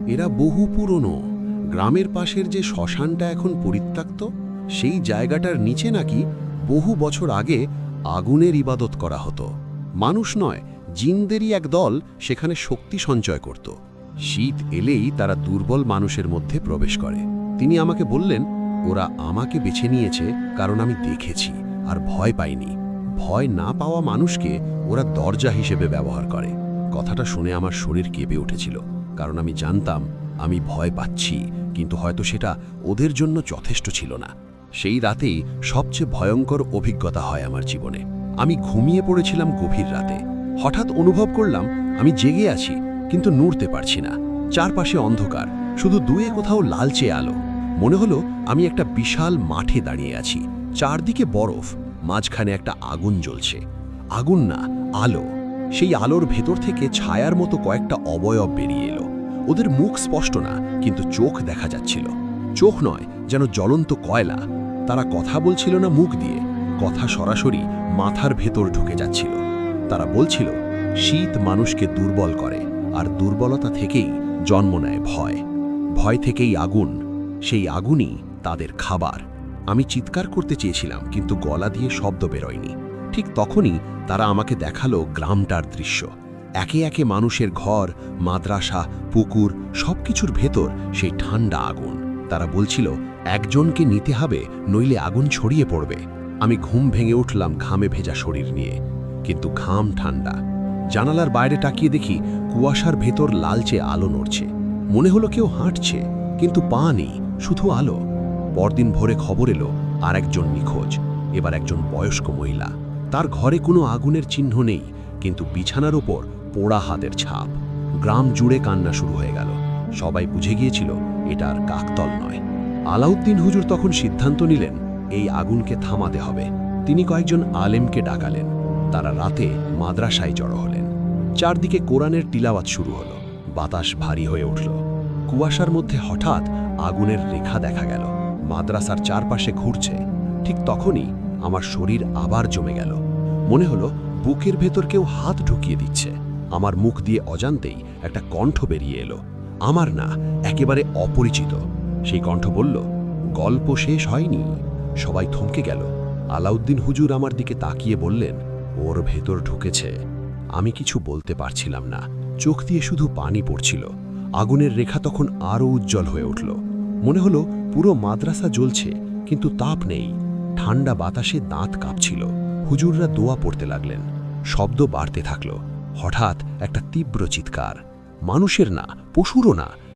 এরা বহু পুরনো। গ্রামের পাশের যে শ্মশানটা এখন পরিত্যক্ত, সেই জায়গাটার নিচে নাকি বহু বছর আগে আগুনের ইবাদত করা হতো। মানুষ নয়, জিনদেরই এক দল সেখানে শক্তি সঞ্চয় করত। শীত এলেই তারা দুর্বল মানুষের মধ্যে প্রবেশ করে। তিনি আমাকে বললেন, ওরা আমাকে বেছে নিয়েছে কারণ আমি দেখেছি আর ভয় পাইনি। ভয় না পাওয়া মানুষকে ওরা দরজা হিসেবে ব্যবহার করে। কথাটা শুনে আমার শরীর কেঁপে উঠেছিল, কারণ আমি জানতাম আমি ভয় পাচ্ছি, কিন্তু হয়তো সেটা ওদের জন্য যথেষ্ট ছিল না। সেই রাতেই সবচেয়ে ভয়ঙ্কর অভিজ্ঞতা হয় আমার জীবনে। আমি ঘুমিয়ে পড়েছিলাম গভীর রাতে। হঠাৎ অনুভব করলাম আমি জেগে আছি, কিন্তু নড়তে পারছি না। চারপাশে অন্ধকার, শুধু দুয়ে কোথাও লালচে আলো। মনে হলো আমি একটা বিশাল মাঠে দাঁড়িয়ে আছি। চারদিকে বরফ, মাঝখানে একটা আগুন জ্বলছে। আগুন না, আলো। সেই আলোর ভেতর থেকে ছায়ার মতো কয়েকটা অবয়ব বেরিয়ে এলো। ওদের মুখ স্পষ্ট না, কিন্তু চোখ দেখা যাচ্ছিল। চোখ নয়, যেন জ্বলন্ত কয়লা। তারা কথা বলছিল না মুখ দিয়ে, কথা সরাসরি মাথার ভেতর ঢুকে যাচ্ছিল। তারা বলছিল, শীত মানুষকে দুর্বল করে, আর দুর্বলতা থেকেই জন্ম নেয় ভয়। ভয় থেকেই আগুন, সেই আগুনই তাদের খাবার। আমি চিৎকার করতে চেয়েছিলাম, কিন্তু গলা দিয়ে শব্দ বেরোয়নি। ঠিক তখনই তারা আমাকে দেখালো গ্রামটার দৃশ্য। একে একে মানুষের ঘর, মাদ্রাসা, পুকুর, সবকিছুর ভেতর সেই ঠান্ডা আগুন। তারা বলছিল, একজনকে নিতে হবে, নইলে আগুন ছড়িয়ে পড়বে। আমি ঘুম ভেঙে উঠলাম ঘামে ভেজা শরীর নিয়ে, কিন্তু ঘাম ঠান্ডা। জানালার বাইরে তাকিয়ে দেখি কুয়াশার ভেতর লালচে আলো নড়ছে। মনে হলো কেউ হাঁটছে, কিন্তু পা নেই, শুধু আলো। পরদিন ভোরে খবর এলো আর একজন নিখোঁজ। এবার একজন বয়স্ক মহিলা। তার ঘরে কোনো আগুনের চিহ্ন নেই, কিন্তু বিছানার ওপর পোড়া হাতের ছাপ। গ্রাম জুড়ে কান্না শুরু হয়ে গেল। সবাই বুঝে গিয়েছিল এটা আর কাকতল নয়। আলাউদ্দিন হুজুর তখন সিদ্ধান্ত নিলেন, এই আগুনকে থামাতে হবে। তিনি কয়েকজন আলেমকে ডাকালেন। তারা রাতে মাদ্রাসায় জড়ো হলেন। চারদিকে কোরআনের তিলাওয়াত শুরু হলো। বাতাস ভারী হয়ে উঠল। কুয়াশার মধ্যে হঠাৎ আগুনের রেখা দেখা গেল, মাদ্রাসার চারপাশে ঘুরছে। ঠিক তখনই আমার শরীর আবার জমে গেল। মনে হলো বুকের ভেতর কেউ হাত ঢুকিয়ে দিচ্ছে। আমার মুখ দিয়ে অজান্তেই একটা কণ্ঠ বেরিয়ে এলো। আমার না, একেবারে অপরিচিত। সেই কণ্ঠ বলল, গল্প শেষ হয়নি। সবাই থমকে গেল। আলাউদ্দিন হুজুর আমার দিকে তাকিয়ে বললেন, ওর ভেতর ঢুকেছে। আমি কিছু বলতে পারছিলাম না, চোখ দিয়ে শুধু পানি পড়ছিল। আগুনের রেখা তখন আরও উজ্জ্বল হয়ে উঠল। মনে হলো পুরো মাদ্রাসা জ্বলছে, কিন্তু তাপ নেই। ঠান্ডা বাতাসে দাঁত কাঁপছিল। হুজুররা দোয়া পড়তে লাগলেন। শব্দ বাড়তে থাকল। হঠাৎ একটা তীব্র চিৎকার, মানুষের না, পশুরও না,